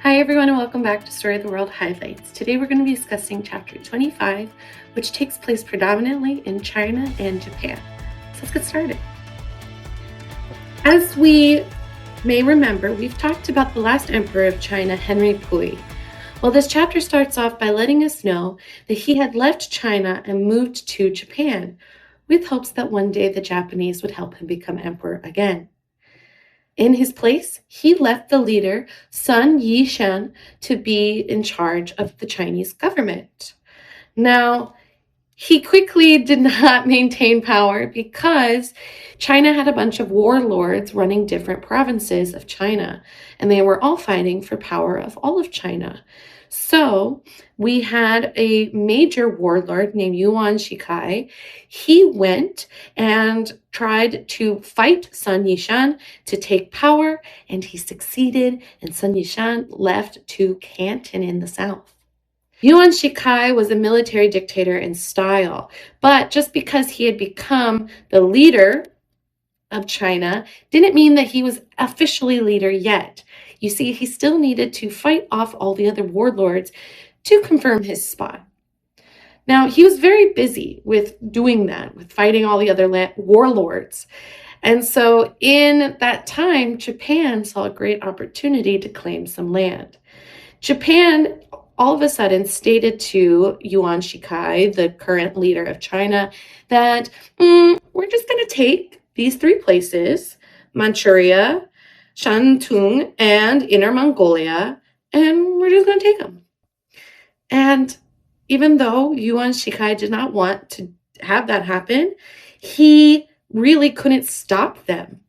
Hi everyone and welcome back to Story of the World Highlights. Today we're going to be discussing Chapter 25, which takes place predominantly in China and Japan. So let's get started. As we may remember, we've talked about the last emperor of China, Henry Pui. Well, this chapter starts off by letting us know that he had left China and moved to Japan, with hopes that one day the Japanese would help him become emperor again. In his place, he left the leader, Sun Yishan, to be in charge of the Chinese government. Now, he quickly did not maintain power because China had a bunch of warlords running different provinces of China, and they were all fighting for power of all of China. So we had a major warlord named Yuan Shikai. He went and tried to fight Sun Yishan to take power, and he succeeded, and Sun Yishan left to Canton in the south. Yuan Shikai was a military dictator in style, but just because he had become the leader of China didn't mean that he was officially leader yet. You see, he still needed to fight off all the other warlords to confirm his spot. Now, he was very busy with doing that, with fighting all the other warlords. And so in that time, Japan saw a great opportunity to claim some land. Japan all of a sudden stated to Yuan Shikai, the current leader of China, that we're just going to take these three places, Manchuria, Shantung, and Inner Mongolia, and we're just going to take them. And even though Yuan Shikai did not want to have that happen, he really couldn't stop them.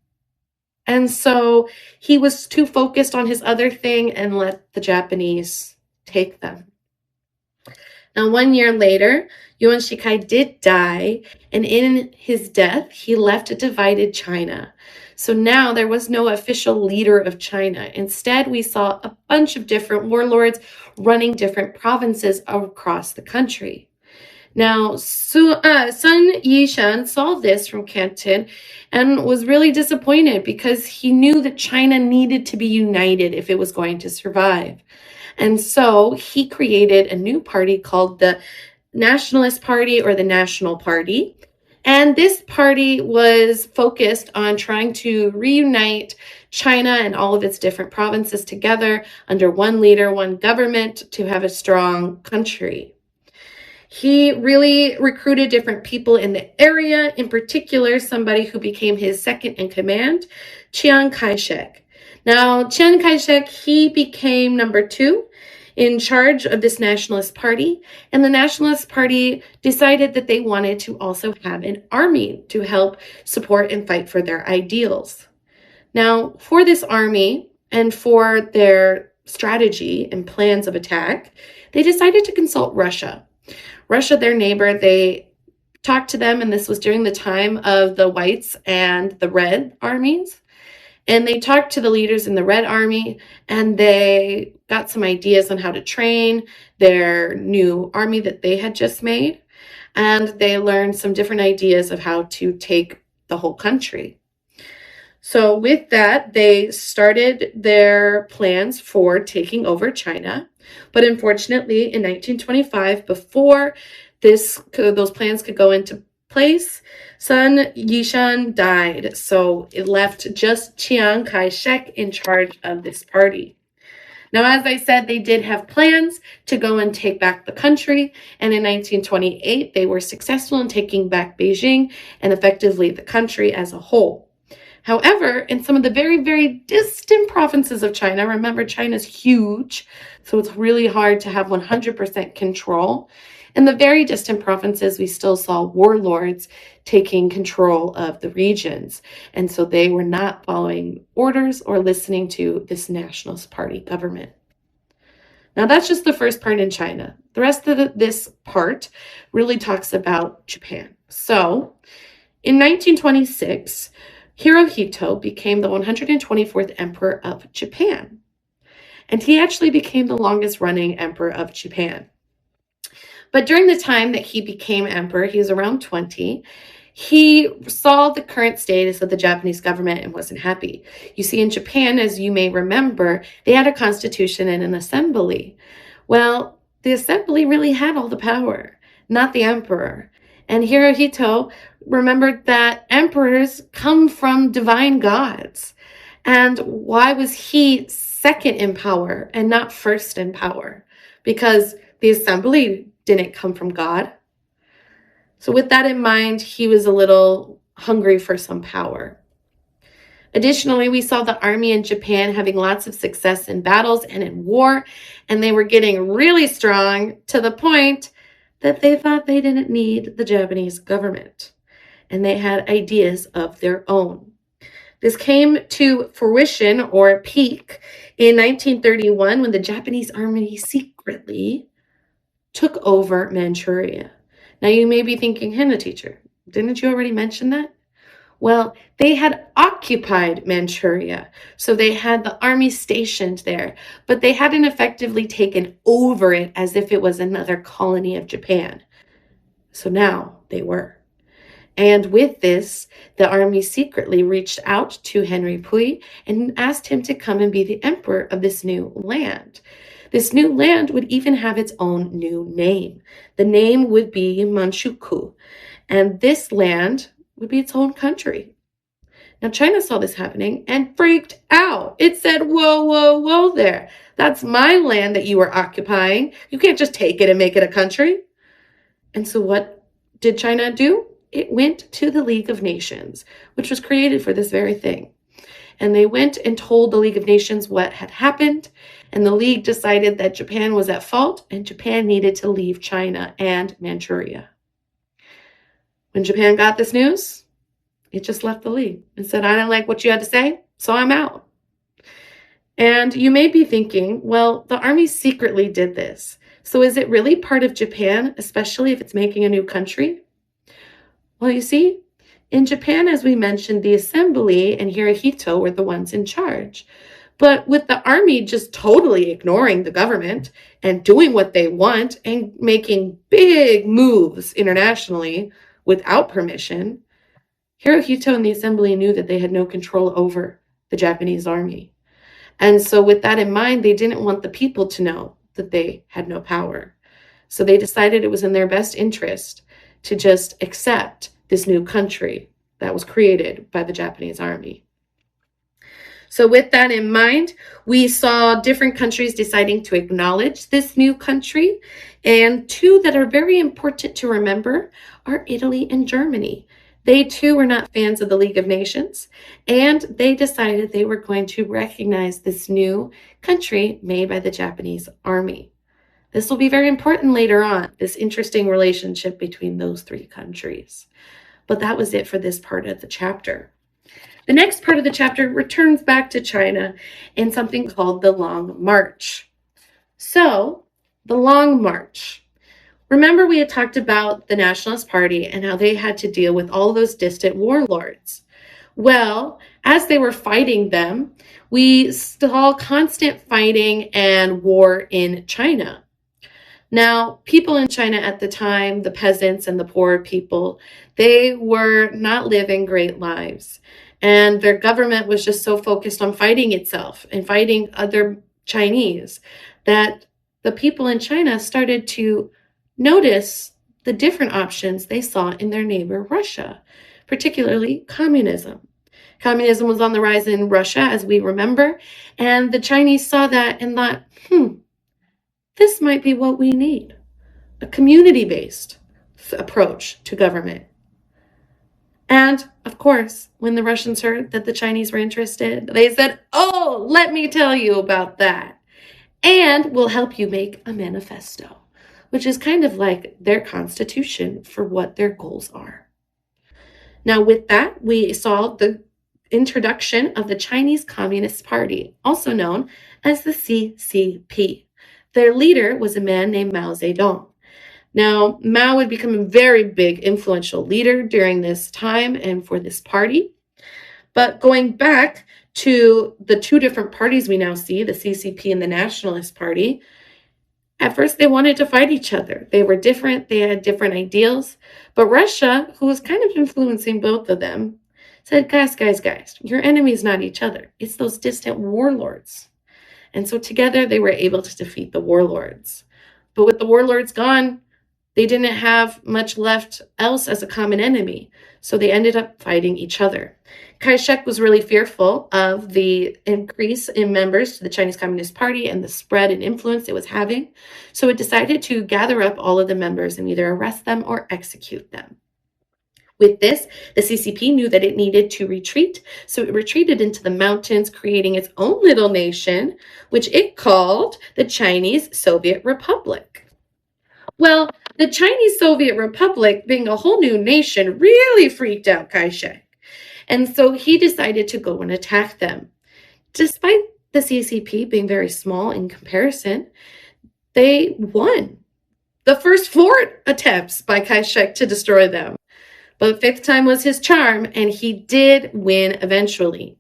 And so he was too focused on his other thing and let the Japanese take them. Now, 1 year later, Yuan Shikai did die, and in his death, he left a divided China. So now there was no official leader of China. Instead, we saw a bunch of different warlords running different provinces across the country. Now, Sun Yishan saw this from Canton and was really disappointed because he knew that China needed to be united if it was going to survive. And so he created a new party called the Nationalist Party, or the National Party. And this party was focused on trying to reunite China and all of its different provinces together under one leader, one government, to have a strong country. He really recruited different people in the area, in particular, somebody who became his second in command, Chiang Kai-shek. Now, Chiang Kai-shek, he became number 2 in charge of this Nationalist Party, and the Nationalist Party decided that they wanted to also have an army to help support and fight for their ideals. Now, for this army and for their strategy and plans of attack, they decided to consult Russia. Russia, their neighbor, they talked to them, and this was during the time of the Whites and the Red armies. And they talked to the leaders in the Red Army, and they got some ideas on how to train their new army that they had just made. And they learned some different ideas of how to take the whole country. So with that, they started their plans for taking over China. But unfortunately, in 1925, before those plans could go into place, Sun Yishan died, so it left just Chiang Kai-shek in charge of this party. Now, as I said, they did have plans to go and take back the country, and in 1928, they were successful in taking back Beijing and effectively the country as a whole. However, in some of the very, very distant provinces of China, remember, China's huge, so it's really hard to have 100% control. In the very distant provinces, we still saw warlords taking control of the regions. And so they were not following orders or listening to this Nationalist Party government. Now, that's just the first part in China. The rest of this part really talks about Japan. So, in 1926, Hirohito became the 124th emperor of Japan. And he actually became the longest running emperor of Japan. But during the time that he became emperor, he was around 20, He saw the current status of the Japanese government and wasn't happy. You see, in Japan, as you may remember, they had a constitution and an assembly. Well, the assembly really had all the power, not the emperor. And Hirohito remembered that emperors come from divine gods. And why was he second in power and not first in power? Because the assembly didn't come from God. So with that in mind, he was a little hungry for some power. Additionally, we saw the army in Japan having lots of success in battles and in war, and they were getting really strong to the point that they thought they didn't need the Japanese government, and they had ideas of their own. This came to fruition or peak in 1931 when the Japanese army secretly took over Manchuria. Now you may be thinking, Hannah teacher, didn't you already mention that? Well, they had occupied Manchuria, so they had the army stationed there, but they hadn't effectively taken over it as if it was another colony of Japan. So now they were. And with this, the army secretly reached out to Henry Pui and asked him to come and be the emperor of this new land. This new land would even have its own new name. The name would be Manchukuo, and this land would be its own country. Now, China saw this happening and freaked out. It said, whoa, whoa, whoa there. That's my land that you are occupying. You can't just take it and make it a country. And so what did China do? It went to the League of Nations, which was created for this very thing. And they went and told the League of Nations what had happened. And the League decided that Japan was at fault and Japan needed to leave China and Manchuria. When Japan got this news, it just left the League and said, I don't like what you had to say, so I'm out. And you may be thinking, well, the army secretly did this. So is it really part of Japan, especially if it's making a new country? Well, you see, in Japan, as we mentioned, the assembly and Hirohito were the ones in charge. But with the army just totally ignoring the government and doing what they want and making big moves internationally without permission, Hirohito and the assembly knew that they had no control over the Japanese army. And so with that in mind, they didn't want the people to know that they had no power. So they decided it was in their best interest to just accept this new country that was created by the Japanese army. So with that in mind, we saw different countries deciding to acknowledge this new country. And two that are very important to remember are Italy and Germany. They too were not fans of the League of Nations, and they decided they were going to recognize this new country made by the Japanese army. This will be very important later on, this interesting relationship between those three countries. But that was it for this part of the chapter. The next part of the chapter returns back to China in something called the Long March. So, the Long March. Remember we had talked about the Nationalist Party and how they had to deal with all those distant warlords. Well, as they were fighting them, we saw constant fighting and war in China. Now, people in China at the time, the peasants and the poor people, they were not living great lives. And their government was just so focused on fighting itself and fighting other Chinese that the people in China started to notice the different options they saw in their neighbor Russia, particularly communism. Communism was on the rise in Russia, as we remember, and the Chinese saw that and thought, this might be what we need, a community-based approach to government. And, of course, when the Russians heard that the Chinese were interested, they said, oh, let me tell you about that. And we'll help you make a manifesto, which is kind of like their constitution for what their goals are. Now, with that, we saw the introduction of the Chinese Communist Party, also known as the CCP. Their leader was a man named Mao Zedong. Now, Mao would become a very big, influential leader during this time and for this party. But going back to the two different parties we now see, the CCP and the Nationalist Party, At first, they wanted to fight each other. They were different, they had different ideals. But Russia, who was kind of influencing both of them, said, guys, your enemy is not each other. It's those distant warlords. And so together they were able to defeat the warlords. But with the warlords gone, they didn't have much left else as a common enemy. So they ended up fighting each other. Kai-shek was really fearful of the increase in members to the Chinese Communist Party and the spread and influence it was having. So it decided to gather up all of the members and either arrest them or execute them. With this, the CCP knew that it needed to retreat, so it retreated into the mountains, creating its own little nation, which it called the Chinese Soviet Republic. Well, the Chinese Soviet Republic, being a whole new nation, really freaked out Kai-shek. And so he decided to go and attack them. Despite the CCP being very small in comparison, they won the first 4 attempts by Kai-shek to destroy them. But 5th time was his charm, and he did win eventually.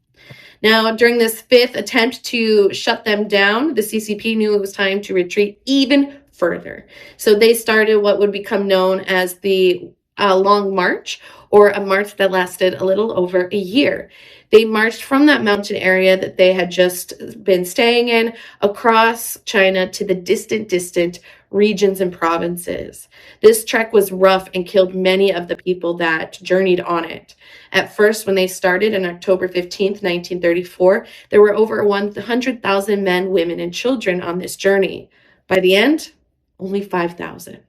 Now, during this 5th attempt to shut them down, the CCP knew it was time to retreat even further. So they started what would become known as the Long March, or a march that lasted a little over a year. They marched from that mountain area that they had just been staying in across China to the distant regions and provinces. This trek was rough and killed many of the people that journeyed on it. At first, when they started on October 15th, 1934, there were over 100,000 men, women, and children on this journey. By the end, only 5,000.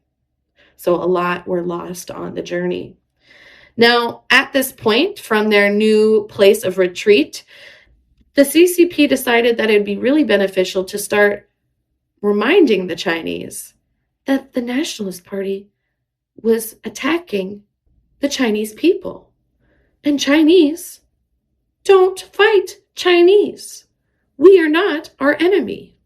So a lot were lost on the journey. Now, at this point, from their new place of retreat, the CCP decided that it'd be really beneficial to start reminding the Chinese that the Nationalist Party was attacking the Chinese people. And Chinese don't fight Chinese. We are not our enemy.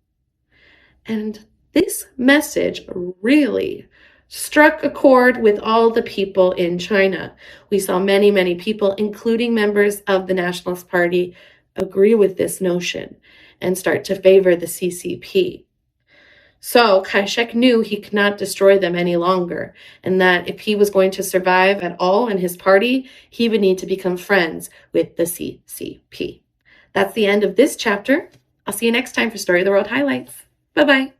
And this message really struck a chord with all the people in China. We saw many people, including members of the Nationalist Party, agree with this notion and start to favor the CCP. So Kai-shek knew he could not destroy them any longer, and that if he was going to survive at all in his party, he would need to become friends with the CCP. That's the end of this chapter. I'll see you next time for Story of the World Highlights. Bye-bye.